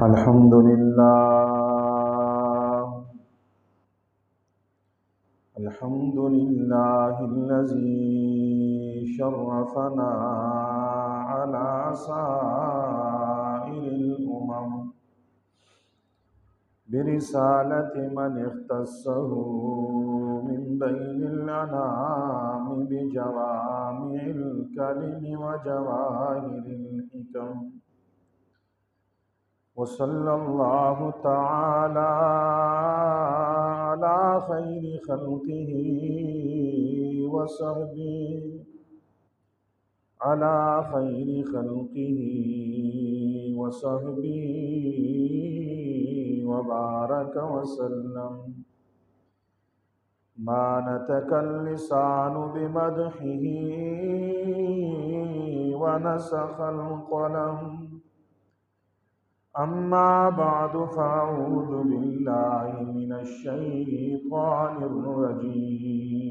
الحمد لله الحمد لله الذي شرفنا على سائر الأمم برسالة من اختصه من بين الأنام بجوامع الكلم وجواهر الحكم، وصلى الله تعالى على خير خلقه وصحبه على خير خلقه وصحبه وبارك وسلم. ما نطق اللسان بمدحه ونسخ القلم. أما بعد فأعوذ بالله من الشيطان الرجيم.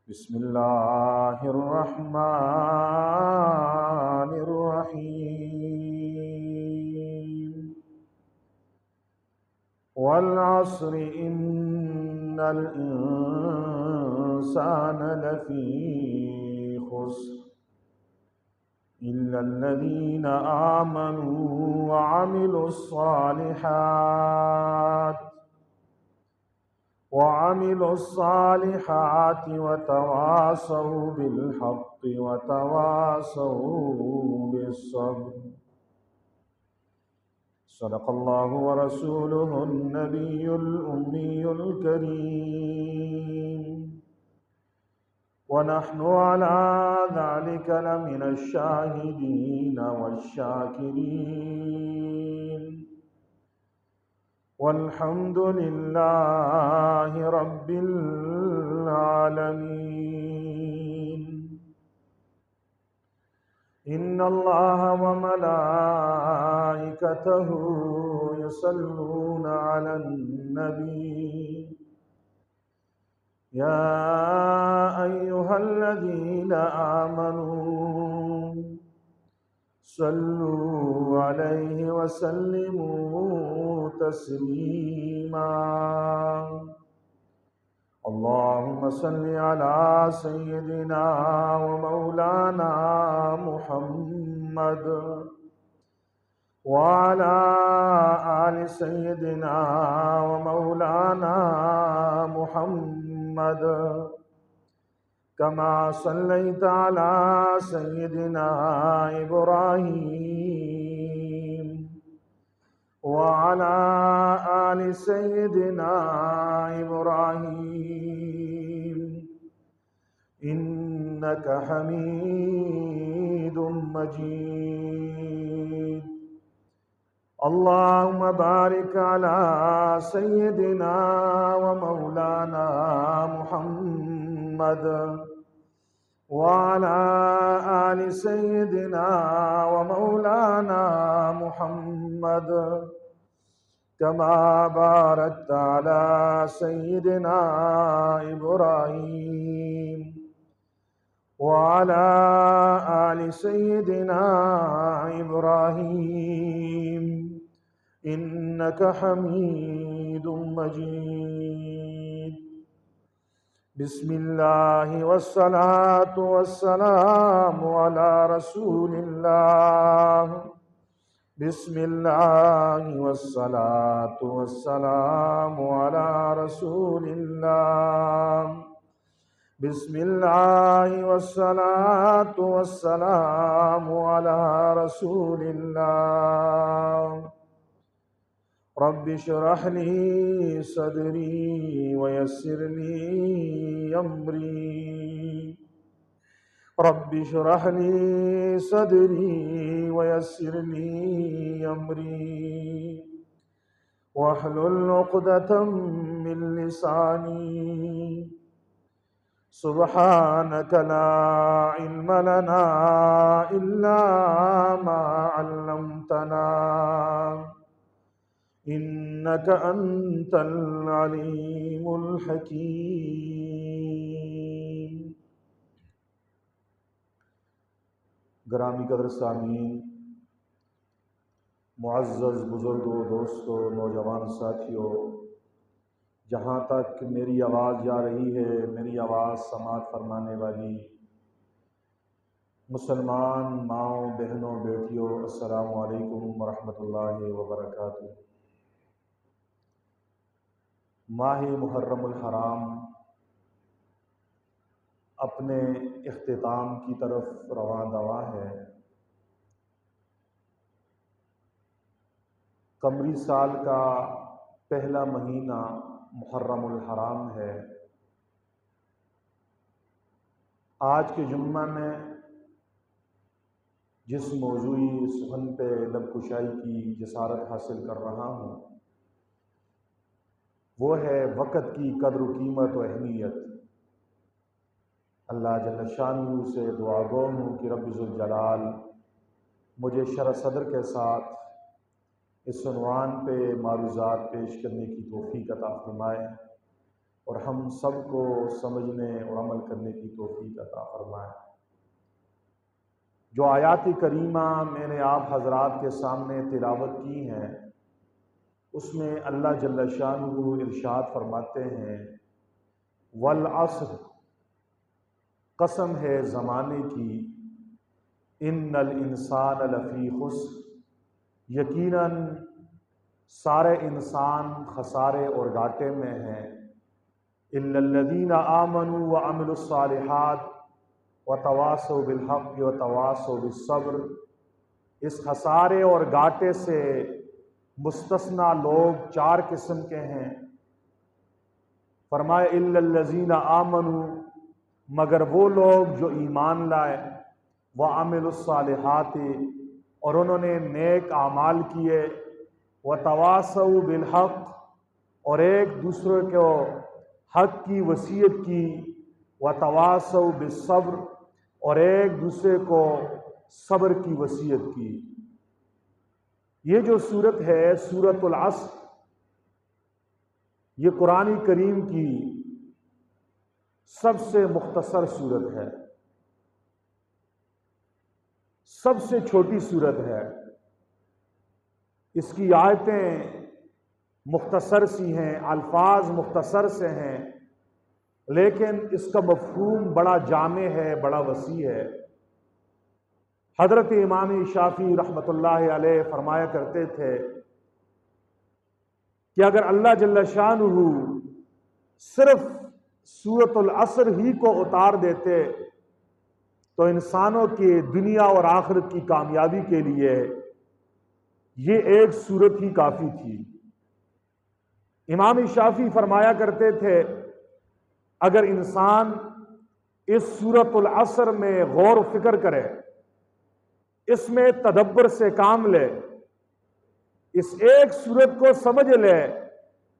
بسم الله الرحمن الرحيم. والعصر إن الإنسان لفي خسر إلا الذين آمنوا وعملوا الصالحات وتواصوا بالحق وتواصوا بالصبر. صدق الله ورسوله النبي الأمي الكريم، ونحن على ذلك لمن الشاهدين والشاكرين، والحمد لله رب العالمين. إن الله وملائكته يصلون على النبي يا أيها الذين آمنوا صلوا عليه وسلموا تسليما. اللهم صل على سيدنا ومولانا محمد وعلى آل سيدنا ومولانا محمد كما صليت على سيدنا إبراهيم وعلى آل سيدنا إبراهيم إنك حميد مجيد. اللهم بارك على سيدنا ومولانا محمد وعلى آل سيدنا ومولانا محمد كما باركت على سيدنا إبراهيم وعلى آل سيدنا إبراهيم إنك حميد مجيد. بسم الله والصلاة والسلام على رسول الله. بسم الله والصلاة والسلام على رسول الله. بسم الله والصلاة والسلام على رسول الله. رب اشرح لي صدري ويسر لي أمري. رب اشرح لي صدري ويسر لي أمري واحلل عقدة من لساني. سبحانك لا علم لنا إلا ما علمتنا إنك أنت العليم الحكيم. گرامی قدر سامعین، معزز بزرگوں، دوستوں، نوجوان ساتھیوں، جہاں تک میری آواز جا رہی ہے، میری آواز سماعت فرمانے والی مسلمان ماؤں، بہنوں، بیٹیوں، السلام علیکم ورحمۃ اللہ وبرکاتہ۔ ماہ محرم الحرام اپنے اختتام کی طرف رواں دواں ہے۔ قمری سال کا پہلا مہینہ محرم الحرام ہے۔ آج کے جمعہ میں جس موضوعی سخن پہ لب کشائی کی جسارت حاصل کر رہا ہوں وہ ہے وقت کی قدر و قیمت و اہمیت۔ اللہ جل شانہ سے دعا گو ہوں کہ رب ذوالجلال مجھے شرح صدر کے ساتھ اس عنوان پہ معروضات پیش کرنے کی توفیق عطا فرمائے اور ہم سب کو سمجھنے اور عمل کرنے کی توفیق عطا فرمائے۔ جو آیات کریمہ میں نے آپ حضرات کے سامنے تلاوت کی ہیں اس میں اللہ جل شانہ ارشاد فرماتے ہیں والعصر، قسم ہے زمانے کی، ان الانسان لفی خسر، یقیناً سارے انسان خسارے اور گھاٹے میں ہیں، الا الذین آمنوا وعملوا الصالحات وتواصوا بالحق وتواصوا بالصبر۔ اس خسارے اور گھاٹے سے مستثنی لوگ چار قسم کے ہیں۔ فرمائے الا الذین آمنوا، مگر وہ لوگ جو ایمان لائے، وعملوا الصالحات، اور انہوں نے نیک اعمال کیے، وتواصوا بالحق، اور ایک دوسرے کو حق کی وصیت کی، وتواصوا بالصبر، اور ایک دوسرے کو صبر کی وصیت کی۔ یہ جو سورت ہے سورۃ العصر، یہ قرآن کریم کی سب سے مختصر سورت ہے، سب سے چھوٹی سورت ہے۔ اس کی آیتیں مختصر سی ہیں، الفاظ مختصر سے ہیں، لیکن اس کا مفہوم بڑا جامع ہے، بڑا وسیع ہے۔ حضرت امام شافعی رحمۃ اللہ علیہ فرمایا کرتے تھے کہ اگر اللہ جل شانہ صرف سورۃ العصر ہی کو اتار دیتے تو انسانوں کی دنیا اور آخرت کی کامیابی کے لیے یہ ایک سورت ہی کافی تھی۔ امام شافعی فرمایا کرتے تھے اگر انسان اس سورۃ العصر میں غور و فکر کرے، اس میں تدبر سے کام لے، اس ایک سورت کو سمجھ لے،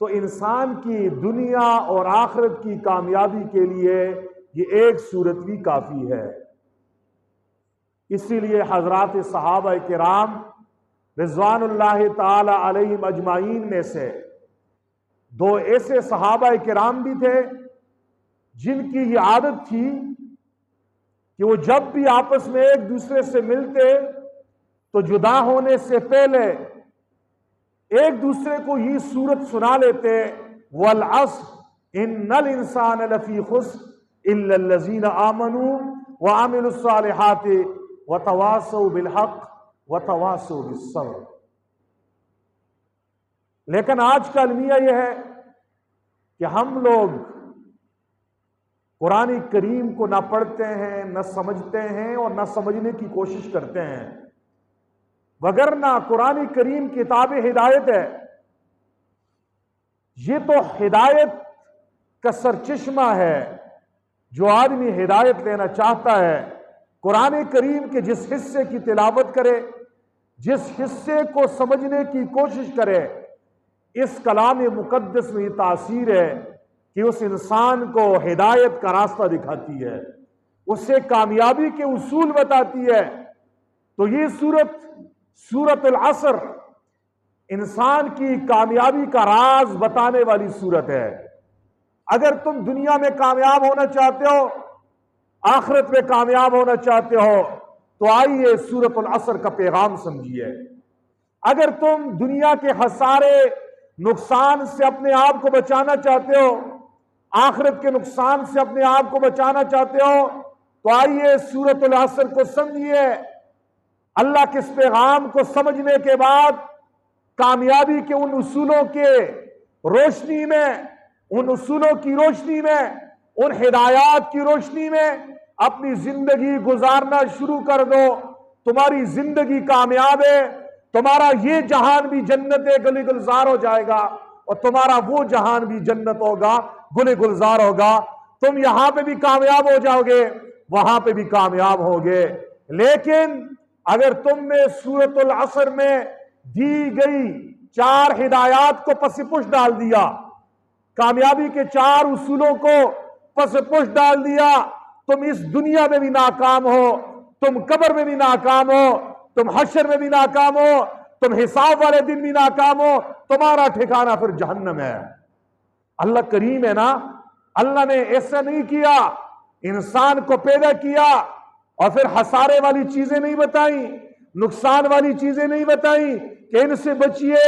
تو انسان کی دنیا اور آخرت کی کامیابی کے لیے یہ ایک سورت بھی کافی ہے۔ اسی لیے حضرات صحابہ کرام رضوان اللہ تعالی علیہم اجمعین میں سے دو ایسے صحابہ کرام بھی تھے جن کی یہ عادت تھی کہ وہ جب بھی آپس میں ایک دوسرے سے ملتے تو جدا ہونے سے پہلے ایک دوسرے کو یہ سورت سنا لیتے، والعصر ان الانسان لفی خسر الا الذین آمنوا وعملوا الصالحات وتواصوا بالحق وتواصوا بالصبر۔ لیکن آج کا المیہ یہ ہے کہ ہم لوگ قرآن کریم کو نہ پڑھتے ہیں، نہ سمجھتے ہیں اور نہ سمجھنے کی کوشش کرتے ہیں، وگرنہ قرآن کریم کتاب ہدایت ہے۔ یہ تو ہدایت کا سرچشمہ ہے۔ جو آدمی ہدایت لینا چاہتا ہے قرآن کریم کے جس حصے کی تلاوت کرے، جس حصے کو سمجھنے کی کوشش کرے، اس کلام مقدس میں یہ تاثیر ہے کہ اس انسان کو ہدایت کا راستہ دکھاتی ہے، اسے کامیابی کے اصول بتاتی ہے۔ تو یہ سورۃ العصر انسان کی کامیابی کا راز بتانے والی سورت ہے۔ اگر تم دنیا میں کامیاب ہونا چاہتے ہو، آخرت میں کامیاب ہونا چاہتے ہو، تو آئیے سورۃ العصر کا پیغام سمجھیے۔ اگر تم دنیا کے خسارے نقصان سے اپنے آپ کو بچانا چاہتے ہو، آخرت کے نقصان سے اپنے آپ کو بچانا چاہتے ہو، تو آئیے سورۃ العصر کو سمجھیے۔ اللہ کے اس پیغام کو سمجھنے کے بعد کامیابی کے ان اصولوں کے روشنی میں، ان اصولوں کی روشنی میں، ان ہدایات کی روشنی میں اپنی زندگی گزارنا شروع کر دو۔ تمہاری زندگی کامیاب ہے، تمہارا یہ جہان بھی جنت گل گلزار ہو جائے گا، اور تمہارا وہ جہان بھی جنت ہوگا، گل گلزار ہوگا۔ تم یہاں پہ بھی کامیاب ہو جاؤ گے، وہاں پہ بھی کامیاب ہوگے۔ لیکن اگر تم نے سورۃ العصر میں دی گئی 4 ہدایات کو پس پش ڈال دیا، کامیابی کے 4 اصولوں کو پس پش ڈال دیا، تم اس دنیا میں بھی ناکام ہو، تم قبر میں بھی ناکام ہو، تم حشر میں بھی ناکام ہو، تم حساب والے دن بھی ناکام ہو، تمہارا ٹھکانہ پھر جہنم ہے۔ اللہ کریم ہے نا، اللہ نے ایسا نہیں کیا، انسان کو پیدا کیا اور پھر خسارے والی چیزیں نہیں بتائیں، نقصان والی چیزیں نہیں بتائیں کہ ان سے بچیے،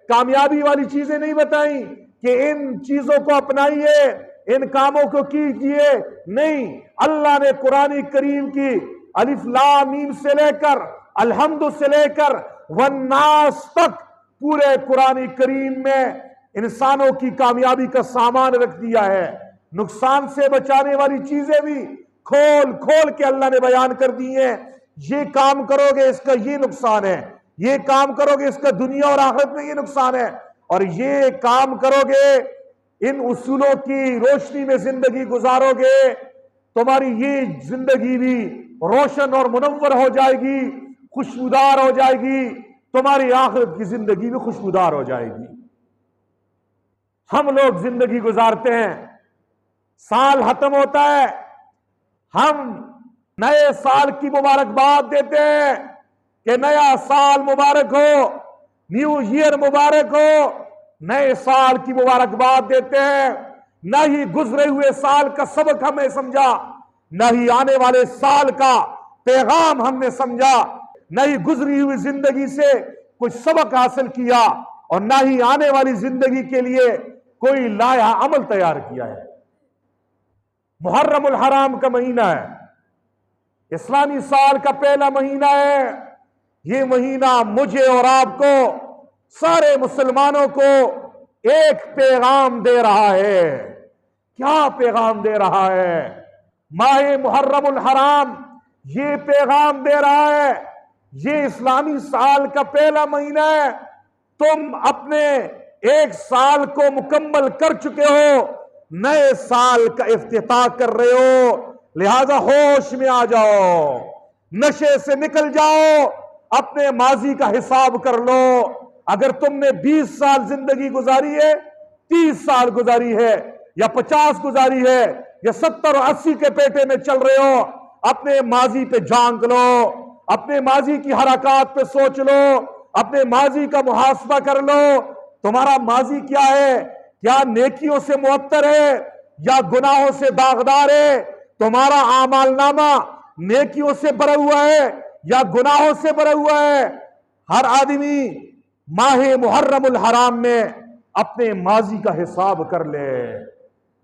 کامیابی والی چیزیں نہیں بتائیں کہ ان چیزوں کو اپنائیے، ان کاموں کو کیجیے۔ نہیں، اللہ نے قرآن کریم کی الف لام میم سے لے کر الحمد سے لے کر والناس تک پورے قرآن کریم میں انسانوں کی کامیابی کا سامان رکھ دیا ہے۔ نقصان سے بچانے والی چیزیں بھی کھول کھول کے اللہ نے بیان کر دی ہیں۔ یہ کام کرو گے اس کا یہ نقصان ہے، یہ کام کرو گے اس کا دنیا اور آخرت میں یہ نقصان ہے، اور یہ کام کرو گے، ان اصولوں کی روشنی میں زندگی گزارو گے، تمہاری یہ زندگی بھی روشن اور منور ہو جائے گی، خوشبودار ہو جائے گی، تمہاری آخرت کی زندگی بھی خوشبودار ہو جائے گی۔ ہم لوگ زندگی گزارتے ہیں، سال ختم ہوتا ہے، ہم نئے سال کی مبارکباد دیتے ہیں کہ نیا سال مبارک ہو، نیو ایئر مبارک ہو، نئے سال کی مبارکباد دیتے ہیں۔ نہ ہی گزرے ہوئے سال کا سبق ہم نے سمجھا، نہ ہی آنے والے سال کا پیغام ہم نے سمجھا، نہ ہی گزری ہوئی زندگی سے کچھ سبق حاصل کیا، اور نہ ہی آنے والی زندگی کے لیے کوئی لائحہ عمل تیار کیا ہے۔ محرم الحرام کا مہینہ ہے، اسلامی سال کا پہلا مہینہ ہے۔ یہ مہینہ مجھے اور آپ کو، سارے مسلمانوں کو ایک پیغام دے رہا ہے۔ کیا پیغام دے رہا ہے؟ ماہ محرم الحرام یہ پیغام دے رہا ہے، یہ اسلامی سال کا پہلا مہینہ ہے، تم اپنے ایک سال کو مکمل کر چکے ہو، نئے سال کا افتتاح کر رہے ہو، لہذا ہوش میں آ جاؤ، نشے سے نکل جاؤ، اپنے ماضی کا حساب کر لو۔ اگر تم نے 20 سال زندگی گزاری ہے، 30 سال گزاری ہے، یا 50 گزاری ہے، یا 70 اور 80 کے پیٹے میں چل رہے ہو، اپنے ماضی پہ جھانک لو، اپنے ماضی کی حرکات پہ سوچ لو، اپنے ماضی کا محاسبہ کر لو۔ تمہارا ماضی کیا ہے؟ کیا نیکیوں سے معطر ہے یا گناہوں سے داغدار ہے؟ تمہارا اعمال نامہ نیکیوں سے بھرا ہوا ہے یا گناہوں سے بھرا ہوا ہے؟ ہر آدمی ماہ محرم الحرام میں اپنے ماضی کا حساب کر لے۔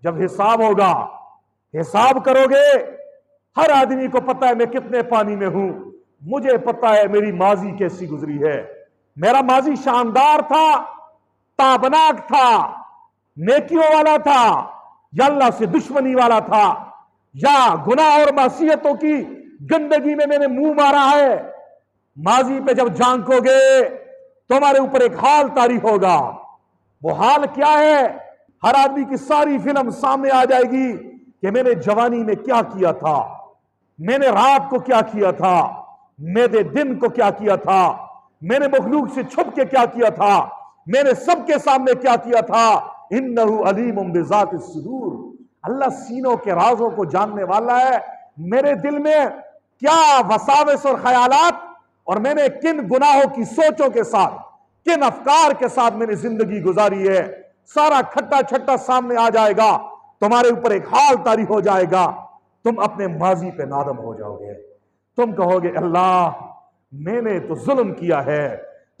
جب حساب ہوگا، حساب کرو گے، ہر آدمی کو پتا ہے میں کتنے پانی میں ہوں، مجھے پتا ہے میری ماضی کیسی گزری ہے، میرا ماضی شاندار تھا، تابناک تھا، نیکیوں والا تھا، یا اللہ سے دشمنی والا تھا، یا گناہ اور معصیتوں کی گندگی میں نے منہ مارا ہے۔ ماضی پہ جب جھانکو گے تمہارے اوپر ایک حال طاری ہوگا۔ وہ حال کیا ہے؟ ہر آدمی کی ساری فلم سامنے آ جائے گی کہ میں نے جوانی میں کیا کیا تھا، میں نے رات کو کیا کیا تھا، میں نے دن کو کیا کیا تھا، میں نے مخلوق سے چھپ کے کیا کیا تھا، میں نے سب کے سامنے کیا کیا تھا۔ انہ علیم بذات الصدور، اللہ سینوں کے رازوں کو جاننے والا ہے۔ میرے دل میں کیا وساوس اور خیالات، اور میں نے کن گناہوں کی سوچوں کے ساتھ، کن افکار کے ساتھ میں نے زندگی گزاری ہے، سارا کھٹا چھٹا سامنے آ جائے گا، تمہارے اوپر ایک حال طاری ہو جائے گا، تم اپنے ماضی پہ نادم ہو جاؤ گے، تم کہو گے اللہ میں نے تو ظلم کیا ہے،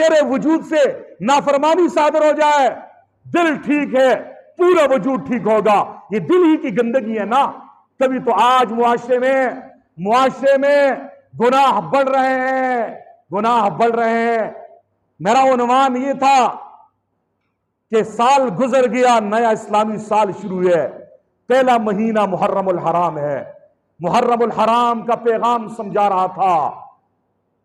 تیرے وجود سے نافرمانی صادر ہو جائے، دل ٹھیک ہے پورا وجود ٹھیک ہوگا. یہ دل ہی کی گندگی ہے نا. کبھی تو آج معاشرے میں گناہ بڑھ رہے ہیں. میرا عنوان یہ تھا کہ سال گزر گیا، نیا اسلامی سال شروع ہے. پہلا مہینہ محرم الحرام ہے. محرم الحرام کا پیغام سمجھا رہا تھا.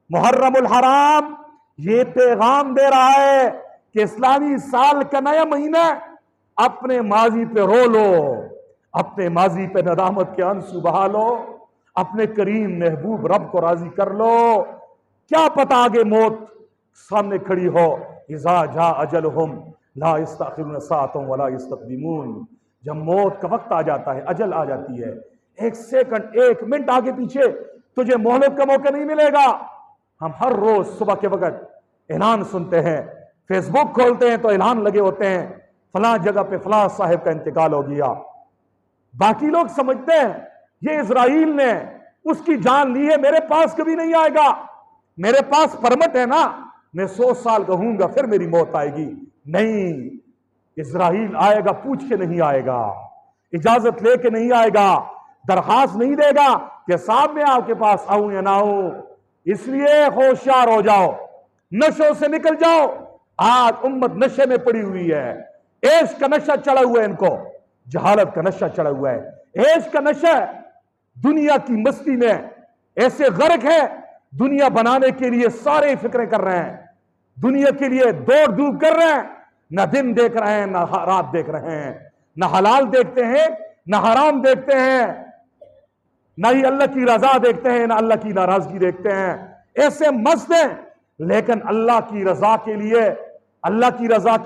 محرم الحرام یہ پیغام دے رہا ہے کہ اسلامی سال کا نیا مہینہ، اپنے ماضی پہ رو لو، اپنے ماضی پہ ندامت کے آنسو بہا لو، اپنے کریم محبوب رب کو راضی کر لو. کیا پتہ آگے موت سامنے کھڑی ہو. اذا جاء اجلہم لا یستأخرون ساعۃ ولا یستقدمون. جب موت کا وقت آ جاتا ہے، اجل آ جاتی ہے، ایک سیکنڈ ایک منٹ آگے پیچھے تجھے مہلت کا موقع نہیں ملے گا. ہم ہر روز صبح کے وقت اعلان سنتے ہیں، فیس بک کھولتے ہیں تو اعلان لگے ہوتے ہیں فلاں جگہ پہ فلاں صاحب کا انتقال ہو گیا. باقی لوگ سمجھتے ہیں یہ اسرائیل نے اس کی جان لی ہے، میرے پاس کبھی نہیں آئے گا، میرے پاس پرمٹ ہے نا، میں 100 سال کہوں گا پھر میری موت آئے گی. نہیں، اسرائیل آئے گا پوچھ کے نہیں آئے گا، اجازت لے کے نہیں آئے گا، درخواست نہیں دے گا کہ صاحب میں آپ کے پاس آؤں یا نہ آؤں. اس لیے ہوشیار ہو جاؤ، نشوں سے نکل جاؤ. آج امت نشے میں پڑی ہوئی ہے. عیش کا نشہ چڑھا ہوا ہے ان کو، جہالت کا نشہ چڑھا ہوا ہے. عیش کا نشہ دنیا کی مستی میں ایسے غرق ہے، دنیا بنانے کے لیے سارے فکریں کر رہے ہیں، دنیا کے لیے دوڑ دھوپ کر رہے ہیں. نہ دن دیکھ رہے ہیں نہ رات دیکھ رہے ہیں، نہ حلال دیکھتے ہیں نہ حرام دیکھتے ہیں، نہ ہی اللہ کی رضا دیکھتے ہیں نہ اللہ کی ناراضگی دیکھتے ہیں. ایسے مست ہیں لیکن اللہ کی رضا کے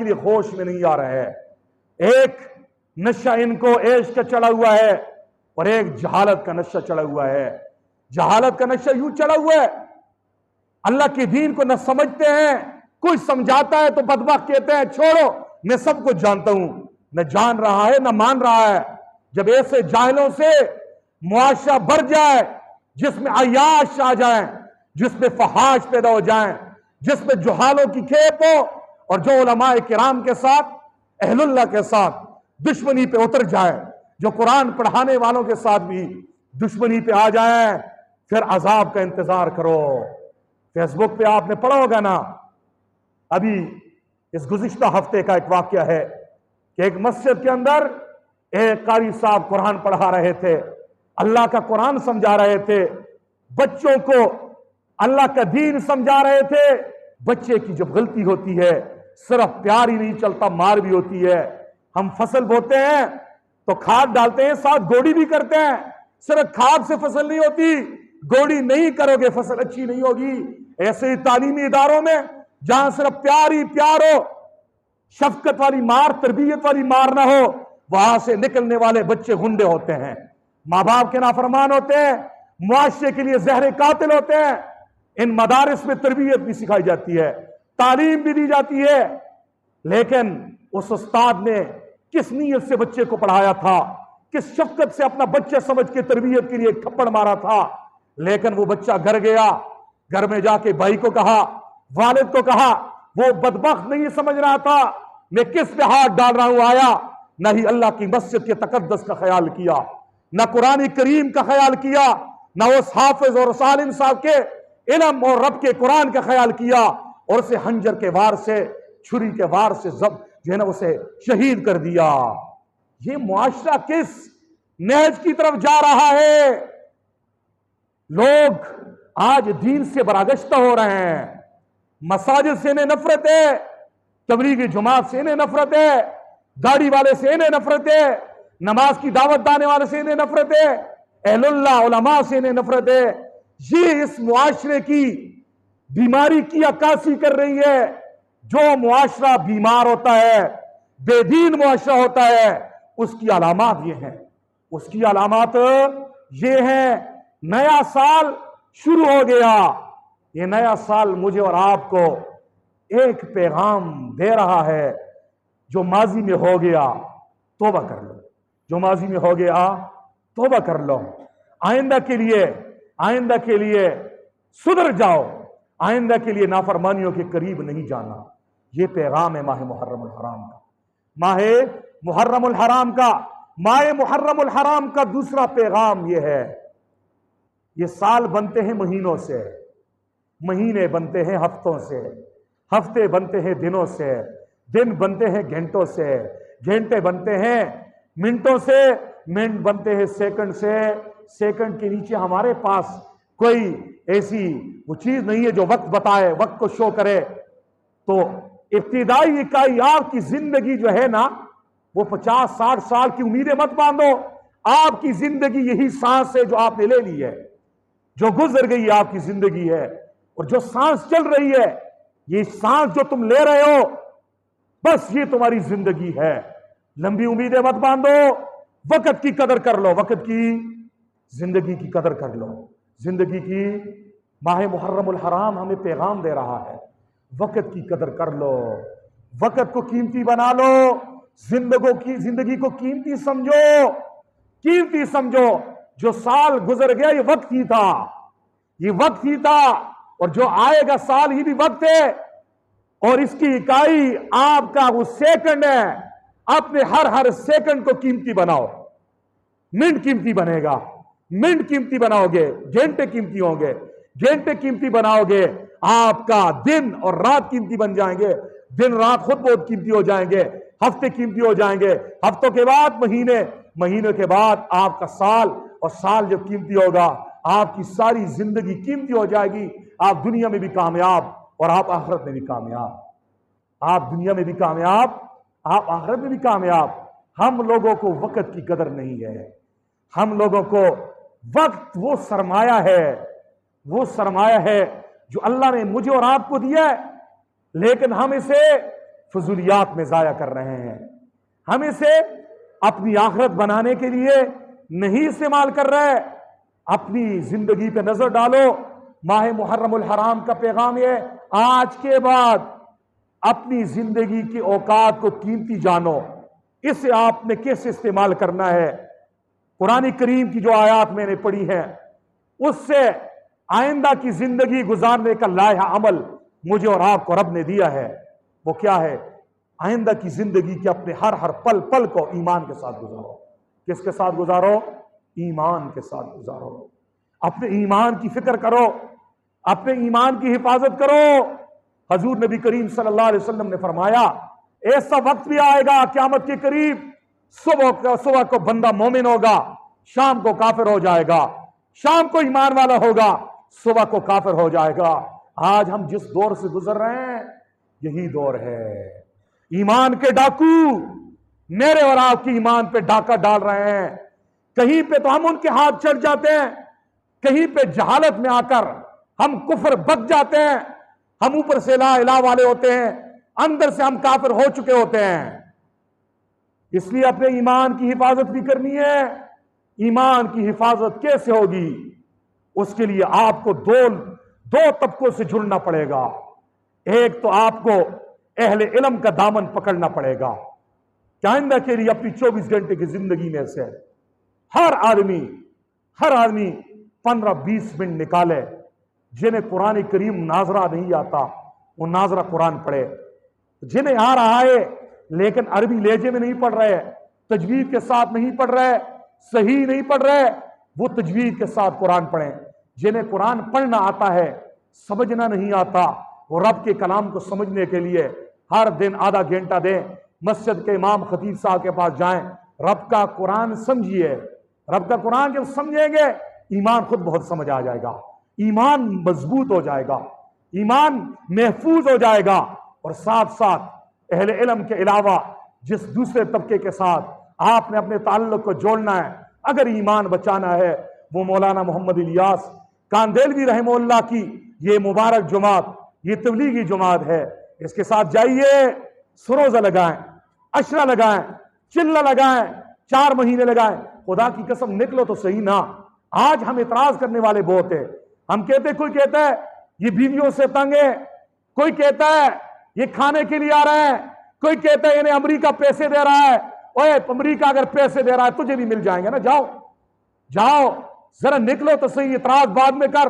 لیے ہوش میں نہیں آ رہے ہیں. ایک نشہ ان کو عیش کا چڑھا ہوا ہے اور ایک جہالت کا نشہ چڑھا ہوا ہے. جہالت کا نشہ یوں چڑھا ہوا ہے، اللہ کے دین کو نہ سمجھتے ہیں. کوئی سمجھاتا ہے تو بدبخت کہتے ہیں چھوڑو میں سب کچھ جانتا ہوں. نہ جان رہا ہے نہ مان رہا ہے. جب ایسے جاہلوں سے معاشرہ بھر جائے جس میں عیاش آ جائیں، جس میں فحاش پیدا ہو جائیں، جس میں جہالوں کی کھیپ ہو، اور جو علماء کرام کے ساتھ اہل اللہ کے ساتھ دشمنی پہ اتر جائے، جو قرآن پڑھانے والوں کے ساتھ بھی دشمنی پہ آ جائیں، پھر عذاب کا انتظار کرو. فیس بک پہ آپ نے پڑھا ہوگا نا، ابھی اس گزشتہ ہفتے کا ایک واقعہ ہے کہ ایک مسجد کے اندر ایک قاری صاحب قرآن پڑھا رہے تھے، اللہ کا قرآن سمجھا رہے تھے، بچوں کو اللہ کا دین سمجھا رہے تھے. بچے کی جب غلطی ہوتی ہے صرف پیار ہی نہیں چلتا، مار بھی ہوتی ہے. ہم فصل بوتے ہیں تو کھاد ڈالتے ہیں، ساتھ گوڑی بھی کرتے ہیں. صرف کھاد سے فصل نہیں ہوتی، گوڑی نہیں کرو گے فصل اچھی نہیں ہوگی. ایسے ہی تعلیمی اداروں میں جہاں صرف پیار ہی پیار ہو، شفقت والی مار، تربیت والی مار نہ ہو، وہاں سے نکلنے والے بچے گنڈے ہوتے ہیں، ماں باپ کے نافرمان ہوتے ہیں، معاشرے کے لیے زہر قاتل ہوتے ہیں. ان مدارس میں تربیت بھی سکھائی جاتی ہے، تعلیم بھی دی جاتی ہے، لیکن اس استاد نے کس نیت سے بچے کو پڑھایا تھا، کس شفقت سے اپنا بچہ سمجھ کے تربیت کے لیے ایک تھپڑ مارا تھا. لیکن وہ بچہ گھر گیا، گھر میں جا کے بھائی کو کہا، والد کو کہا. وہ بدبخت نہیں سمجھ رہا تھا میں کس پہ ہاتھ ڈال رہا ہوں. آیا نہ ہی اللہ کی مسجد کے تقدس کا خیال کیا، نہ قرآن کریم کا خیال کیا، نہ اس حافظ اور اس عالم صاحب کے علم اور رب کے قرآن کا خیال کیا، اور اسے خنجر کے وار سے، چھری کے وار سے جو ہے نا اسے شہید کر دیا. یہ معاشرہ کس نہج کی طرف جا رہا ہے؟ لوگ آج دین سے برگشتہ ہو رہے ہیں. مساجد سے انہیں نفرت ہے، تبلیغی جماعت سے انہیں نفرت ہے، داڑھی والے سے انہیں نفرت ہے، نماز کی دعوت دینے والے سے انہیں نفرت ہے، اہل اللہ علماء سے انہیں نفرت ہے. یہ اس معاشرے کی بیماری کی عکاسی کر رہی ہے. جو معاشرہ بیمار ہوتا ہے، بے دین معاشرہ ہوتا ہے، اس کی علامات یہ ہیں. اس کی علامات یہ ہیں. نیا سال شروع ہو گیا. یہ نیا سال مجھے اور آپ کو ایک پیغام دے رہا ہے، جو ماضی میں ہو گیا توبہ کر لو. جو ماضی میں ہو گیا توبہ کر لو. آئندہ کے لیے سدھر جاؤ. آئندہ کے لیے نافرمانیوں کے قریب نہیں جانا. یہ پیغام ہے ماہ محرم الحرام کا. ماہ محرم الحرام کا ماہ محرم الحرام کا دوسرا پیغام یہ ہے، یہ سال بنتے ہیں مہینوں سے، مہینے بنتے ہیں ہفتوں سے، ہفتے بنتے ہیں دنوں سے، دن بنتے ہیں گھنٹوں سے، گھنٹے بنتے ہیں منٹوں سے، منٹ بنتے ہیں سیکنڈ سے، سیکنڈ کے نیچے ہمارے پاس کوئی ایسی وہ چیز نہیں ہے جو وقت بتائے، وقت کو شو کرے. تو ابتدائی اکائی آپ کی زندگی جو ہے نا، وہ 50-60 سال کی امیدیں مت باندھو. آپ کی زندگی یہی سانس ہے جو آپ نے لے لی ہے، جو گزر گئی آپ کی زندگی ہے. اور جو سانس چل رہی ہے، یہ سانس جو تم لے رہے ہو، بس یہ تمہاری زندگی ہے. لمبی امیدیں مت باندھو، وقت کی قدر کر لو، وقت کی، زندگی کی قدر کر لو، زندگی کی. ماہ محرم الحرام ہمیں پیغام دے رہا ہے، وقت کی قدر کر لو، وقت کو قیمتی بنا لو، زندگی کو قیمتی سمجھو، قیمتی سمجھو. جو سال گزر گیا یہ وقت ہی تھا، یہ وقت ہی تھا، اور جو آئے گا سال ہی بھی وقت ہے، اور اس کی اکائی آپ کا وہ سیکنڈ ہے. اپنے ہر سیکنڈ کو قیمتی بناؤ. منٹ قیمتی بنے گا، منٹ قیمتی بناؤ گے، گھنٹے قیمتی ہوں گے، گھنٹے قیمتی بناؤ گے، آپ کا دن اور رات قیمتی بن جائیں گے، دن رات خود بہت قیمتی ہو جائیں گے، ہفتے قیمتی ہو جائیں گے، ہفتوں کے بعد مہینے، مہینوں کے بعد آپ کا سال، اور سال جب قیمتی ہوگا آپ کی ساری زندگی قیمتی ہو جائے گی. آپ دنیا میں بھی کامیاب اور آپ آخرت میں بھی کامیاب. آپ دنیا میں بھی کامیاب، آپ آخرت میں بھی کامیاب. ہم لوگوں کو وقت کی قدر نہیں ہے. ہم لوگوں کو وقت وہ سرمایہ ہے، وہ سرمایہ ہے جو اللہ نے مجھے اور آپ کو دیا ہے، لیکن ہم اسے فضولیات میں ضائع کر رہے ہیں. ہم اسے اپنی آخرت بنانے کے لیے نہیں استعمال کر رہے. اپنی زندگی پہ نظر ڈالو. ماہ محرم الحرام کا پیغام یہ، آج کے بعد اپنی زندگی کے اوقات کو قیمتی جانو. اسے آپ نے کیسے استعمال کرنا ہے. قرآن کریم کی جو آیات میں نے پڑھی ہیں، اس سے آئندہ کی زندگی گزارنے کا لائحہ عمل مجھے اور آپ کو رب نے دیا ہے. وہ کیا ہے؟ آئندہ کی زندگی کے اپنے ہر پل پل کو ایمان کے ساتھ گزارو. کس کے ساتھ گزارو؟ ایمان کے ساتھ گزارو. اپنے ایمان کی فکر کرو، اپنے ایمان کی حفاظت کرو. حضور نبی کریم صلی اللہ علیہ وسلم نے فرمایا، ایسا وقت بھی آئے گا قیامت کے قریب، صبح کو بندہ مومن ہوگا، شام کو کافر ہو جائے گا، شام کو ایمان والا ہوگا، صبح کو کافر ہو جائے گا. آج ہم جس دور سے گزر رہے ہیں یہی دور ہے. ایمان کے ڈاکو میرے اور آپ کی ایمان پہ ڈاکہ ڈال رہے ہیں. کہیں پہ تو ہم ان کے ہاتھ چڑھ جاتے ہیں، کہیں پہ جہالت میں آ کر ہم کفر بک جاتے ہیں. ہم اوپر سے لا الہ والے ہوتے ہیں، اندر سے ہم کافر ہو چکے ہوتے ہیں. اس لیے اپنے ایمان کی حفاظت بھی کرنی ہے. ایمان کی حفاظت کیسے ہوگی؟ اس کے لیے آپ کو دو طبقوں سے جڑنا پڑے گا. ایک تو آپ کو اہل علم کا دامن پکڑنا پڑے گا کہ آئندہ کے لیے اپنی 24 گھنٹے کی زندگی میں سے ہر آدمی 15-20 منٹ نکالے. جنہیں قرآن کریم ناظرہ نہیں آتا وہ ناظرہ قرآن پڑھے. جنہیں آ رہا ہے لیکن عربی لہجے میں نہیں پڑھ رہے، تجوید کے ساتھ نہیں پڑھ رہے، صحیح نہیں پڑھ رہے، وہ تجوید کے ساتھ قرآن پڑھیں. جنہیں قرآن پڑھنا آتا ہے، سمجھنا نہیں آتا، وہ رب کے کلام کو سمجھنے کے لیے ہر دن آدھا گھنٹہ دیں، مسجد کے امام خطیب صاحب کے پاس جائیں، رب کا قرآن سمجھیے. رب کا قرآن جب سمجھیں گے ایمان خود بہت سمجھ آ جائے گا، ایمان مضبوط ہو جائے گا، ایمان محفوظ ہو جائے گا. اور ساتھ ساتھ اہل علم کے علاوہ جس دوسرے طبقے کے ساتھ آپ نے اپنے تعلق کو جوڑنا ہے اگر ایمان بچانا ہے، وہ مولانا محمد الیاس کاندیلوی رحمہ اللہ کی یہ مبارک جماعت، یہ تبلیغی جماعت ہے. اس کے ساتھ جائیے، سروزہ لگائیں، عشرہ لگائیں، چلہ لگائیں، 4 مہینے لگائیں. خدا کی قسم نکلو تو صحیح نا. آج ہم اعتراض کرنے والے بہت ہیں. ہم کہتے، کوئی کہتا ہے یہ بیویوں سے تنگ ہے، کوئی کہتا ہے یہ کھانے کے لیے آ رہا ہے، کوئی کہتا ہے انہیں امریکہ پیسے دے رہا ہے. اوے امریکہ اگر پیسے دے رہا ہے تجھے بھی مل جائیں گے نا. جاؤ ذرا نکلو تو صحیح. اعتراض بعد میں کر،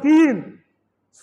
3,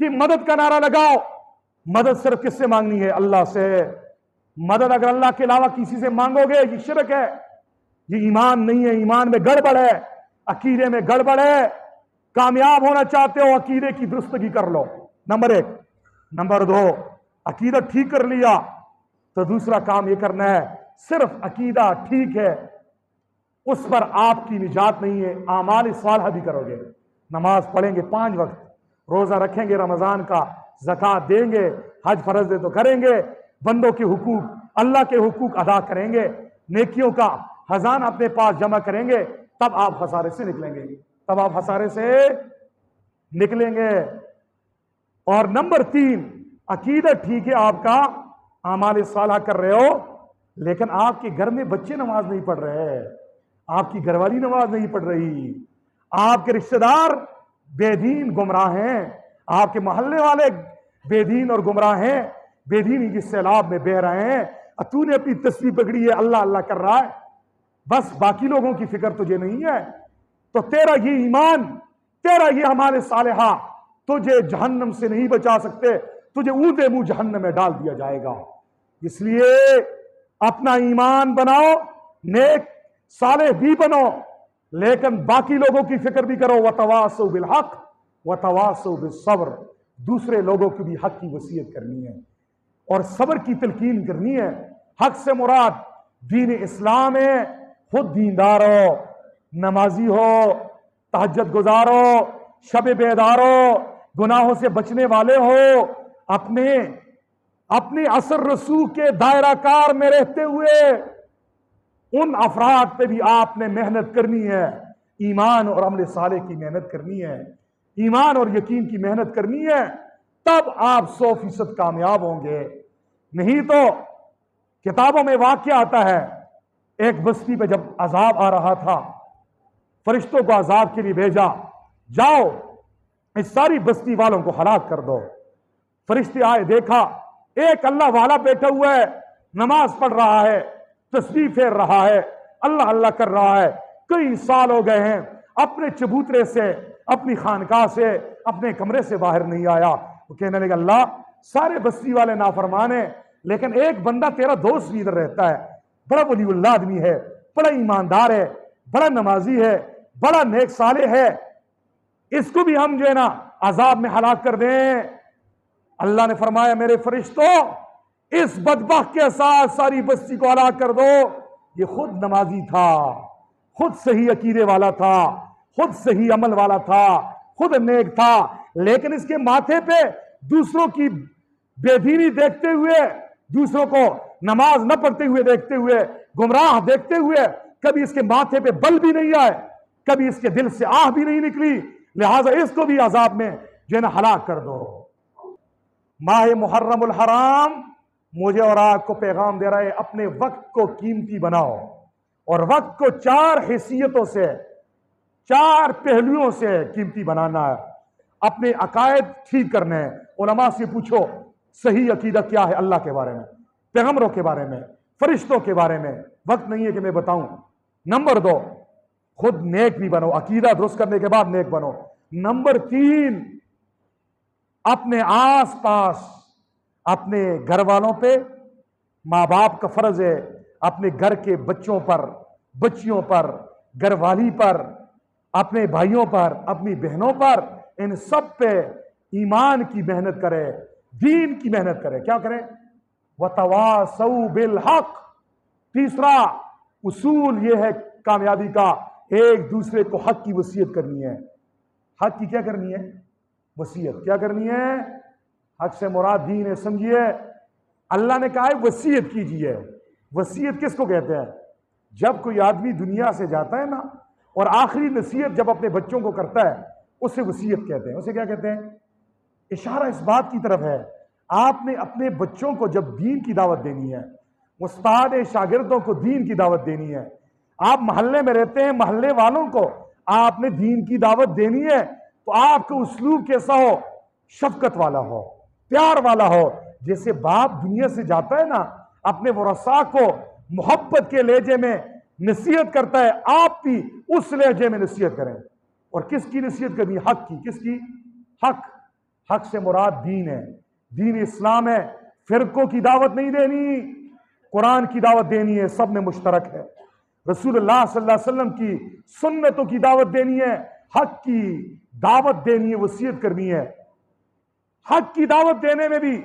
کہ مدد کا نعرہ لگاؤ. مدد صرف کس سے مانگنی ہے؟ اللہ سے. مدد اگر اللہ کے علاوہ کسی سے مانگو گے یہ شرک ہے، یہ ایمان نہیں ہے، ایمان میں گڑبڑ ہے، عقیدے میں گڑبڑ ہے. کامیاب ہونا چاہتے ہو عقیدے کی درستگی کر لو، نمبر 1. نمبر 2، عقیدہ ٹھیک کر لیا تو دوسرا کام یہ کرنا ہے، صرف عقیدہ ٹھیک ہے اس پر آپ کی نجات نہیں ہے، اعمال صالحہ بھی کرو گے. نماز پڑھیں گے 5 وقت، روزہ رکھیں گے رمضان کا، زکوٰۃ دیں گے، حج فرض ہے تو کریں گے، بندوں کے حقوق، اللہ کے حقوق ادا کریں گے، نیکیوں کا خزانہ اپنے پاس جمع کریں گے، تب آپ خسارے سے نکلیں گے، تب آپ خسارے سے نکلیں گے. اور نمبر 3، عقیدہ ٹھیک ہے آپ کا، اعمال صالحہ کر رہے ہو، لیکن آپ کے گھر میں بچے نماز نہیں پڑھ رہے، آپ کی گھر والی نماز نہیں پڑھ رہی، آپ کے رشتہ دار بے دین گمراہ ہیں، آپ کے محلے والے بے دین اور گمراہ ہیں، بے دینی کی سیلاب میں بہہ رہے ہیں، تو نے اپنی تسبیح پکڑی ہے، اللہ اللہ کر رہا ہے، بس باقی لوگوں کی فکر تجھے نہیں ہے، تو تیرا یہ ایمان، تیرا یہ اعمال صالحہ تجھے جہنم سے نہیں بچا سکتے، تجھے اودے منہ جہنم میں ڈال دیا جائے گا. اس لیے اپنا ایمان بناؤ، نیک صالح بھی بنو، لیکن باقی لوگوں کی فکر بھی کرو. وَتَوَاصَوْا بِالْحَقِّ وَتَوَاصَوْا بِالصَّبْرِ. دوسرے لوگوں کی بھی حق کی وصیت کرنی ہے اور صبر کی تلقین کرنی ہے. حق سے مراد دین اسلام ہے، خود دیندار ہو، نمازی ہو، تہجد گزار ہو، شب بیدار ہو، گناہوں سے بچنے والے ہو، اپنے اثر رسوخ کے دائرہ کار میں رہتے ہوئے ان افراد پہ بھی آپ نے محنت کرنی ہے، ایمان اور عمل صالح کی محنت کرنی ہے، ایمان اور یقین کی محنت کرنی ہے، تب آپ 100% کامیاب ہوں گے. نہیں تو کتابوں میں واقعہ آتا ہے، ایک بستی پہ جب عذاب آ رہا تھا، فرشتوں کو عذاب کے لیے بھیجا، جاؤ اس ساری بستی والوں کو ہلاک کر دو. فرشتے آئے، دیکھا ایک اللہ والا بیٹھا ہوا ہے، نماز پڑھ رہا ہے، تسبیح پھیر رہا ہے، اللہ اللہ کر رہا ہے، کئی سال ہو گئے ہیں، اپنے چبوترے سے، اپنی خانقاہ سے، اپنے کمرے سے باہر نہیں آیا. وہ کہنے لگا اللہ سارے بستی والے نافرمان ہیں، لیکن ایک بندہ تیرا دوست بھی ادھر رہتا ہے، بڑا ولی اللہ آدمی ہے، بڑا ایماندار ہے، بڑا نمازی ہے، بڑا نیک صالح ہے، اس کو بھی ہم جو ہے نا عذاب میں ہلاک کر دیں. اللہ نے فرمایا میرے فرشتوں اس بدبخت کے ساتھ ساری بستی کو ہلاک کر دو، یہ خود نمازی تھا، خود صحیح عقیدے والا تھا، خود صحیح عمل والا تھا، خود نیک تھا، لیکن اس کے ماتھے پہ دوسروں کی بے دینی دیکھتے ہوئے، دوسروں کو نماز نہ پڑھتے ہوئے دیکھتے ہوئے، گمراہ دیکھتے ہوئے، کبھی اس کے ماتھے پہ بل بھی نہیں آئے، کبھی اس کے دل سے آہ بھی نہیں نکلی، لہٰذا اس کو بھی عذاب میں جو ہے نا ہلاک کر دو. ماہ محرم الحرام مجھے اور آپ کو پیغام دے رہا ہے، اپنے وقت کو قیمتی بناؤ، اور وقت کو 4 حیثیتوں سے، 4 پہلوؤں سے قیمتی بنانا ہے. اپنے عقائد ٹھیک کرنے ہیں، علماء سے پوچھو صحیح عقیدہ کیا ہے اللہ کے بارے میں، پیغمبروں کے بارے میں، فرشتوں کے بارے میں. وقت نہیں ہے کہ میں بتاؤں. نمبر 2، خود نیک بھی بنو، عقیدہ درست کرنے کے بعد نیک بنو. نمبر 3، اپنے آس پاس، اپنے گھر والوں پہ، ماں باپ کا فرض ہے اپنے گھر کے بچوں پر، بچیوں پر، گھر والی پر، اپنے بھائیوں پر، اپنی بہنوں پر، ان سب پہ ایمان کی محنت کرے، دین کی محنت کرے. کیا کرے؟ وَتَوَاصَوْا بِالْحَقِّ. تیسرا اصول یہ ہے کامیابی کا، ایک دوسرے کو حق کی وصیت کرنی ہے. حق کی کیا کرنی ہے؟ وصیت. کیا کرنی ہے؟ حق سے مراد دین ہے. سمجھیے اللہ نے کہا ہے وصیت کیجیے. وصیت کس کو کہتے ہیں؟ جب کوئی آدمی دنیا سے جاتا ہے نا اور آخری نصیحت جب اپنے بچوں کو کرتا ہے اسے وصیت کہتے ہیں. اسے کیا کہتے ہیں؟ اشارہ اس بات کی طرف ہے آپ نے اپنے بچوں کو جب دین کی دعوت دینی ہے، استاد شاگردوں کو دین کی دعوت دینی ہے، آپ محلے میں رہتے ہیں، محلے والوں کو آپ نے دین کی دعوت دینی ہے، تو آپ کا اسلوب کیسا ہو؟ شفقت والا ہو، پیار والا ہو. جیسے باپ دنیا سے جاتا ہے نا اپنے ورثاء کو محبت کے لہجے میں نصیحت کرتا ہے، آپ بھی اس لہجے میں نصیحت کریں. اور کس کی نصیحت کرنی؟ حق کی. کس کی؟ حق. حق سے مراد دین ہے، دین اسلام ہے، فرقوں کی دعوت نہیں دینی، قرآن کی دعوت دینی ہے، سب میں مشترک ہے، رسول اللہ صلی اللہ علیہ وسلم کی سنتوں کی دعوت دینی ہے، حق کی دعوت دینی ہے، وصیت کرنی ہے۔ حق کی دعوت دینے میں بھی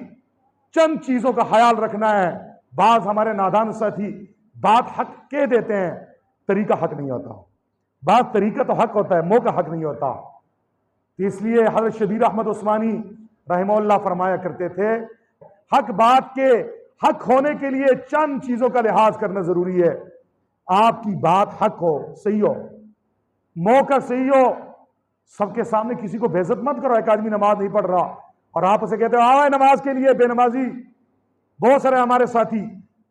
چند چیزوں کا خیال رکھنا ہے۔ بعض ہمارے نادان ساتھی بات حق کہہ دیتے ہیں، طریقہ حق نہیں ہوتا، بات طریقہ تو حق ہوتا ہے، موقع حق نہیں ہوتا۔ اس لیے حضرت شبیر احمد عثمانی رحمہ اللہ فرمایا کرتے تھے، حق بات کے حق ہونے کے لیے چند چیزوں کا لحاظ کرنا ضروری ہے۔ آپ کی بات حق ہو، صحیح ہو، موقع صحیح ہو، سب کے سامنے کسی کو بے عزت مت کرو۔ ایک آدمی نماز نہیں پڑھ رہا اور آپ اسے کہتے ہو آؤ نماز کے لیے، بے نمازی۔ بہت سارے ہمارے ساتھی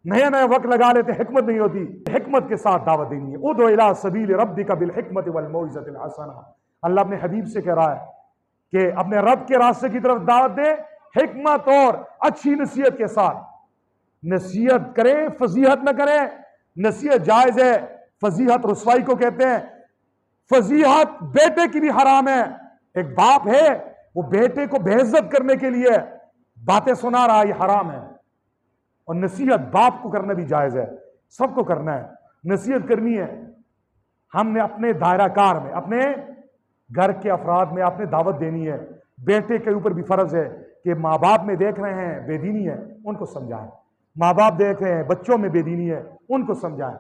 نئے وقت لگا لیتے، حکمت نہیں ہوتی۔ حکمت کے ساتھ دعوت دینی ہے۔ ادعو الی سبیل ربک بالحکمت والموعظۃ الحسنہ۔ اللہ اپنے حبیب سے کہہ رہا ہے کہ اپنے رب کے راستے کی طرف دعوت دے، حکمت اور اچھی نصیحت کے ساتھ۔ نصیحت کریں، فضیحت نہ کریں۔ نصیحت جائز ہے، فضیحت رسوائی کو کہتے ہیں۔ فضیحت بیٹے کی بھی حرام ہے۔ ایک باپ ہے، وہ بیٹے کو بے عزت کرنے کے لیے باتیں سنا رہا، یہ حرام ہے۔ اور نصیحت باپ کو کرنا بھی جائز ہے، سب کو کرنا ہے، نصیحت کرنی ہے۔ ہم نے اپنے دائرہ کار میں، اپنے گھر کے افراد میں آپ نے دعوت دینی ہے۔ بیٹے کے اوپر بھی فرض ہے کہ ماں باپ میں دیکھ رہے ہیں بے دینی ہے، ان کو سمجھائیں۔ ماں باپ دیکھ رہے ہیں بچوں میں بے دینی ہے، ان کو سمجھائیں۔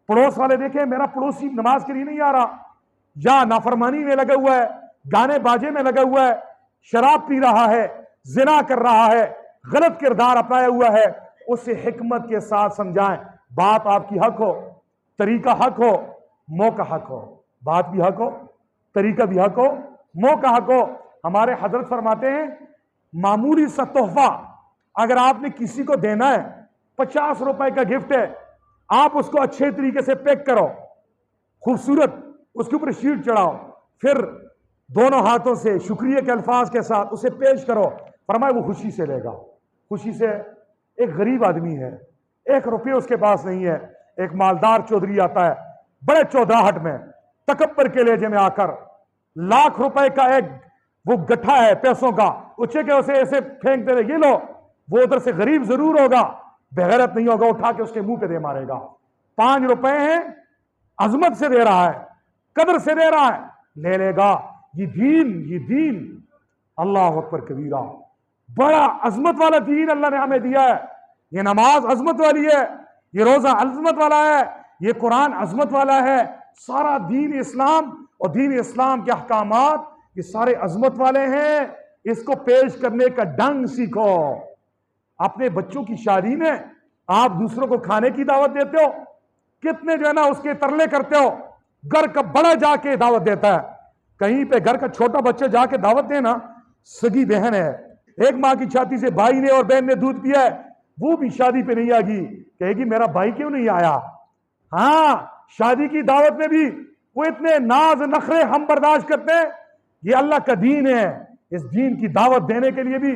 پڑوس والے دیکھیں میرا پڑوسی نماز کے لیے نہیں آ رہا، یا نافرمانی میں لگا ہوا ہے، گانے باجے میں لگا ہوا ہے، شراب پی رہا ہے، زنا کر رہا ہے، غلط کردار اپنایا ہوا ہے، اسے حکمت کے ساتھ سمجھائیں۔ بات آپ کی حق ہو، طریقہ حق ہو، موقع حق ہو۔ بات بھی حق ہو، طریقہ بھی حق ہو، موقع حق ہو۔ ہمارے حضرت فرماتے ہیں معمولی سا تحفہ اگر آپ نے کسی کو دینا ہے، 50 روپے کا گفٹ ہے، آپ اس کو اچھے طریقے سے پیک کرو، خوبصورت اس کے اوپر شیٹ چڑھاؤ، پھر دونوں ہاتھوں سے شکریہ کے الفاظ کے ساتھ اسے پیش کرو، فرمائے وہ خوشی سے لے گا، خوشی سے۔ ایک غریب آدمی ہے، 1 روپے اس کے پاس نہیں ہے، ایک مالدار چودھری آتا ہے بڑے چودراہٹ میں، تکبر کے لہجے میں آ کر، لاکھ روپے کا ایک وہ گٹھا ہے پیسوں کا، اچھے کے اسے ایسے پھینکتے رہے، یہ لو۔ وہ ادھر سے غریب ضرور ہوگا، بغیرت نہیں ہوگا، اٹھا کے اس کے منہ پہ دے مارے گا۔ 5 روپے ہیں، عظمت سے دے رہا ہے، قدر سے دے رہا ہے، لے لے گا۔ یہ دین اللہ اکبر کبیرہ، بڑا عظمت والا دین اللہ نے ہمیں دیا ہے۔ یہ نماز عظمت والی ہے، یہ روزہ عظمت والا ہے، یہ قرآن عظمت والا ہے۔ سارا دین اسلام اور دین اسلام کے احکامات یہ سارے عظمت والے ہیں۔ اس کو پیش کرنے کا ڈھنگ سیکھو۔ اپنے بچوں کی شادی میں آپ دوسروں کو کھانے کی دعوت دیتے ہو، کتنے جو ہے نا اس کے ترلے کرتے ہو۔ گھر کا بڑا جا کے دعوت دیتا ہے، کہیں پہ گھر کا چھوٹا بچہ جا کے دعوت دینا، سگی بہن ہے، ایک ماں کی چھاتی سے بھائی نے اور بہن نے دودھ پیا ہے، وہ بھی شادی پہ نہیں آگی، کہے گی میرا بھائی کیوں نہیں آیا۔ ہاں، شادی کی دعوت میں بھی وہ اتنے ناز نخرے ہم برداشت کرتے ہیں۔ یہ اللہ کا دین ہے، اس دین کی دعوت دینے کے لیے بھی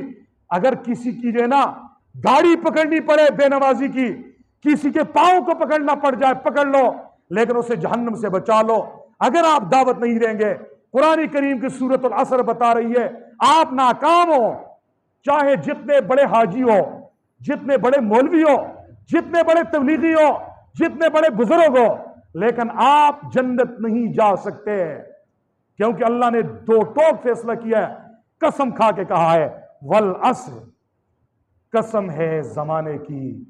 اگر کسی کی جو ہے نا گاڑی پکڑنی پڑے بے نمازی کی، کسی کے پاؤں کو پکڑنا پڑ جائے پکڑ لو، لیکن اسے جہنم سے بچا لو۔ اگر آپ دعوت نہیں دیں گے، قرآن کریم کی سورۃ العصر بتا رہی ہے آپ ناکام ہو، چاہے جتنے بڑے حاجی ہو، جتنے بڑے مولوی ہو، جتنے بڑے تبلیغی ہو، جتنے بڑے بزرگ ہو، لیکن آپ جنت نہیں جا سکتے، کیونکہ اللہ نے 2 ٹوک فیصلہ کیا ہے، قسم کھا کے کہا ہے والعصر، قسم ہے زمانے کی،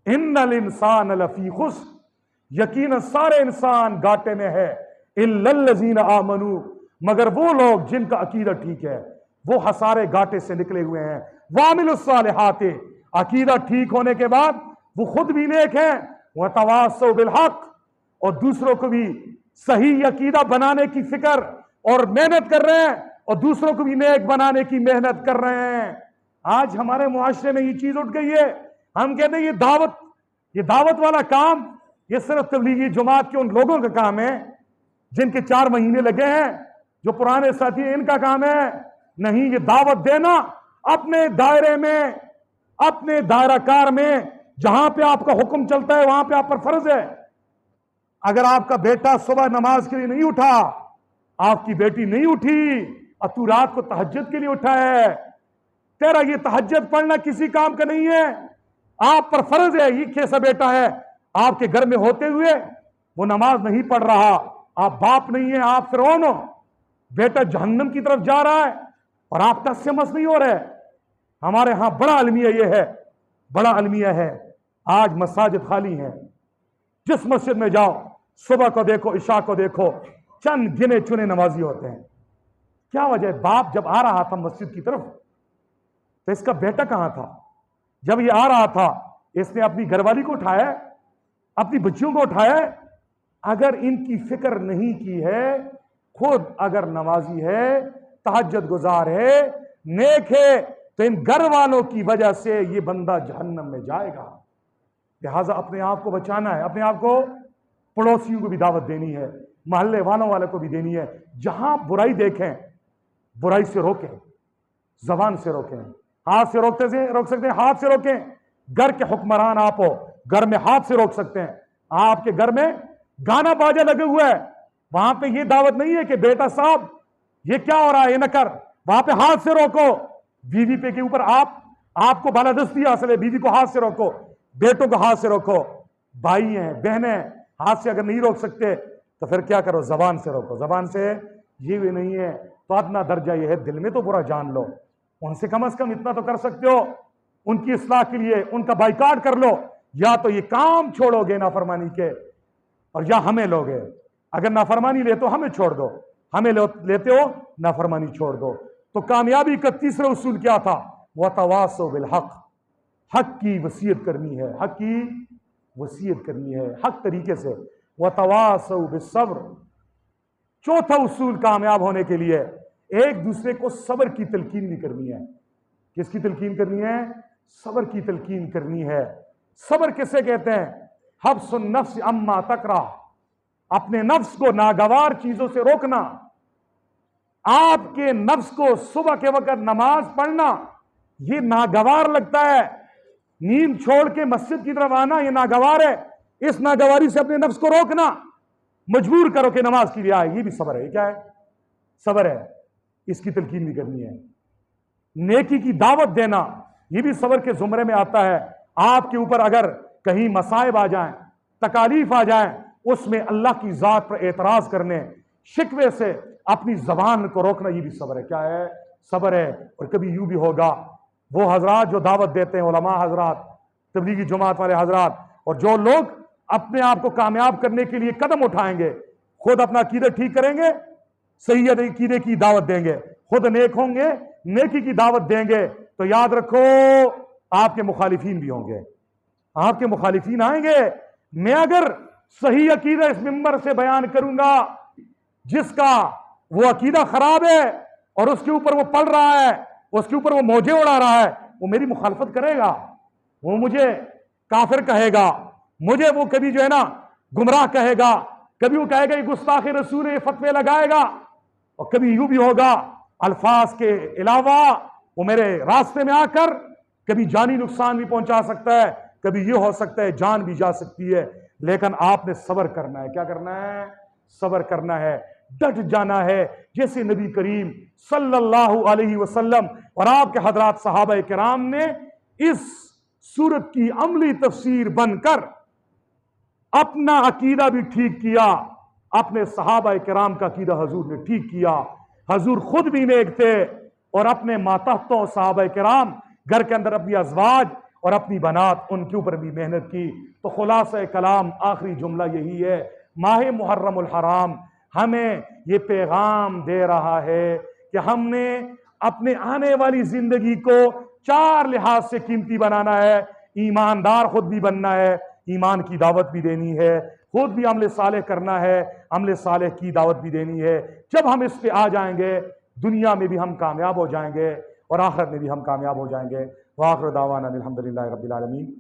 ان الانسان لفی خسر، یقینا سارے انسان گھاٹے میں ہے، الا الذین آمنوا، مگر وہ لوگ جن کا عقیدہ ٹھیک ہے، وہ خسارے گھاٹے سے نکلے ہوئے ہیں۔ وعملوا الصالحات، عقیدہ ٹھیک ہونے کے بعد وہ خود بھی نیک ہیں، وتواصوا بالحق، اور دوسروں کو بھی صحیح عقیدہ بنانے کی فکر اور محنت کر رہے ہیں، اور دوسروں کو بھی نیک بنانے کی محنت کر رہے ہیں۔ آج ہمارے معاشرے میں یہ چیز اٹھ گئی ہے، ہم کہتے ہیں یہ دعوت والا کام یہ صرف تبلیغی جماعت کے ان لوگوں کا کام ہے جن کے 4 مہینے لگے ہیں، جو پرانے ساتھی ہیں ان کا کام ہے۔ نہیں، یہ دعوت دینا اپنے دائرے میں، اپنے دائرہ کار میں، جہاں پہ آپ کا حکم چلتا ہے وہاں پہ آپ پر فرض ہے۔ اگر آپ کا بیٹا صبح نماز کے لیے نہیں اٹھا، آپ کی بیٹی نہیں اٹھی، اور تو رات کو تہجد کے لیے اٹھا ہے، تیرا یہ تہجد پڑھنا کسی کام کا نہیں ہے، آپ پر فرض ہے، یہ کیسا بیٹا ہے آپ کے گھر میں ہوتے ہوئے وہ نماز نہیں پڑھ رہا، آپ باپ نہیں ہیں، آپ فرعون ہو، بیٹا جہنم کی طرف جا رہا ہے اور آپ ٹس سے مس نہیں ہو رہے۔ ہمارے ہاں بڑا المیہ یہ ہے، بڑا المیہ ہے، آج مساجد خالی ہیں، جس مسجد میں جاؤ صبح کو دیکھو عشاء کو دیکھو چند گنے چنے نمازی ہوتے ہیں۔ کیا وجہ ہے؟ باپ جب آ رہا تھا مسجد کی طرف تو اس کا بیٹا کہاں تھا؟ جب یہ آ رہا تھا اس نے اپنی گھر والی کو اٹھایا، اپنی بچیوں کو اٹھایا، اگر ان کی فکر نہیں کی ہے، خود اگر نمازی ہے، تہجد گزار ہے، نیک ہے، تو ان گھر والوں کی وجہ سے یہ بندہ جہنم میں جائے گا۔ لہٰذا اپنے آپ کو بچانا ہے، اپنے آپ کو، پڑوسیوں کو بھی دعوت دینی ہے، محلے والوں کو بھی دینی ہے، جہاں برائی دیکھیں برائی سے روکیں، زبان سے روکیں، ہاتھ سے روک سکتے ہیں، ہاتھ سے روکیں، گھر کے حکمران آپ ہو، گھر میں ہاتھ سے روک سکتے ہیں۔ آپ کے گھر میں گانا باجا لگے ہوئے ہے، وہاں پہ یہ دعوت نہیں ہے کہ بیٹا صاحب یہ کیا ہو رہا ہے، یہ نہ کر، وہاں پہ ہاتھ سے روکو۔ بیوی پہ کے اوپر آپ کو بالادستی حاصل ہے، بیوی کو ہاتھ سے روکو، بیٹوں کو ہاتھ سے روکو، بھائی ہیں بہنیں ہاتھ سے اگر نہیں روک سکتے تو پھر کیا کرو، زبان سے روکو۔ زبان سے یہ بھی نہیں ہے تو ادنا درجہ یہ ہے دل میں تو برا جان لو، ان سے کم از کم اتنا تو کر سکتے ہو، ان کی اصلاح کے لیے ان کا بائیکاٹ کر لو، یا تو یہ کام چھوڑو گے نافرمانی کے اور یا ہمیں لوگے، اگر نافرمانی لیتے ہو ہمیں چھوڑ دو، ہمیں لیتے ہو نافرمانی چھوڑ دو۔ تو کامیابی کا تیسرا اصول کیا تھا؟ وَتَوَاصَوْا بِالْحَقِّ، حق کی وصیت کرنی ہے، حق کی وصیت کرنی ہے حق طریقے سے۔ وَتَوَاصَوْا بِالصَّبْرِ، چوتھا اصول کامیاب ہونے کے لیے ایک دوسرے کو صبر کی تلقین بھی کرنی ہے۔ کس کی تلقین کرنی ہے؟ صبر کی تلقین کرنی ہے۔ صبر کسے کہتے ہیں؟ حبس النفس عما تکرہ، اپنے نفس کو ناگوار چیزوں سے روکنا۔ آپ کے نفس کو صبح کے وقت نماز پڑھنا یہ ناگوار لگتا ہے، نیند چھوڑ کے مسجد کی طرف آنا یہ ناگوار ہے، اس ناگواری سے اپنے نفس کو روکنا، مجبور کرو کہ نماز کے لیے آئے، یہ بھی صبر ہے۔ یہ کیا ہے؟ صبر ہے، اس کی تلقین بھی کرنی ہے۔ نیکی کی دعوت دینا یہ بھی صبر کے زمرے میں آتا ہے۔ آپ کے اوپر اگر کہیں مصائب آ جائیں، تکالیف آ جائیں، اس میں اللہ کی ذات پر اعتراض کرنے، شکوے سے اپنی زبان کو روکنا یہ بھی صبر ہے۔ کیا ہے؟ صبر ہے۔ اور کبھی یوں بھی ہوگا، وہ حضرات جو دعوت دیتے ہیں، علماء حضرات، تبلیغی جماعت والے حضرات، اور جو لوگ اپنے آپ کو کامیاب کرنے کے لیے قدم اٹھائیں گے، خود اپنا عقیدہ ٹھیک کریں گے، صحیح عقیدے کی دعوت دیں گے، خود نیک ہوں گے، نیکی کی دعوت دیں گے، تو یاد رکھو آپ کے مخالفین بھی ہوں گے، آپ کے مخالفین آئیں گے۔ میں اگر صحیح عقیدہ اس منبر سے بیان کروں گا، جس کا وہ عقیدہ خراب ہے اور اس کے اوپر وہ پڑھ رہا ہے، اس کے اوپر وہ موجے اڑا رہا ہے، وہ میری مخالفت کرے گا، وہ مجھے کافر کہے گا، مجھے وہ کبھی جو ہے نا گمراہ کہے گا، کبھی وہ کہے گا یہ گستاخ رسول ہے، یہ فتوے لگائے گا، اور کبھی یوں بھی ہوگا الفاظ کے علاوہ وہ میرے راستے میں آ کر کبھی جانی نقصان بھی پہنچا سکتا ہے، کبھی یہ ہو سکتا ہے جان بھی جا سکتی ہے۔ لیکن آپ نے صبر کرنا ہے۔ کیا کرنا ہے؟ صبر کرنا ہے، ڈٹ جانا ہے، جیسے نبی کریم صلی اللہ علیہ وسلم اور آپ کے حضرات صحابہ کرام نے اس سورت کی عملی تفسیر بن کر اپنا عقیدہ بھی ٹھیک کیا، اپنے صحابہ کرام کا عقیدہ حضور نے ٹھیک کیا۔ حضور خود بھی نیک تھے اور اپنے ماتحتوں صحابہ کرام، گھر کے اندر اپنی ازواج اور اپنی بنات، ان کے اوپر بھی محنت کی۔ تو خلاصہ کلام آخری جملہ یہی ہے، ماہ محرم الحرام ہمیں یہ پیغام دے رہا ہے کہ ہم نے اپنے آنے والی زندگی کو 4 لحاظ سے قیمتی بنانا ہے۔ ایماندار خود بھی بننا ہے، ایمان کی دعوت بھی دینی ہے، خود بھی عمل صالح کرنا ہے، عمل صالح کی دعوت بھی دینی ہے۔ جب ہم اس پہ آ جائیں گے، دنیا میں بھی ہم کامیاب ہو جائیں گے اور آخرت میں بھی ہم کامیاب ہو جائیں گے۔ وآخر دعوانا الحمدللہ رب العالمین۔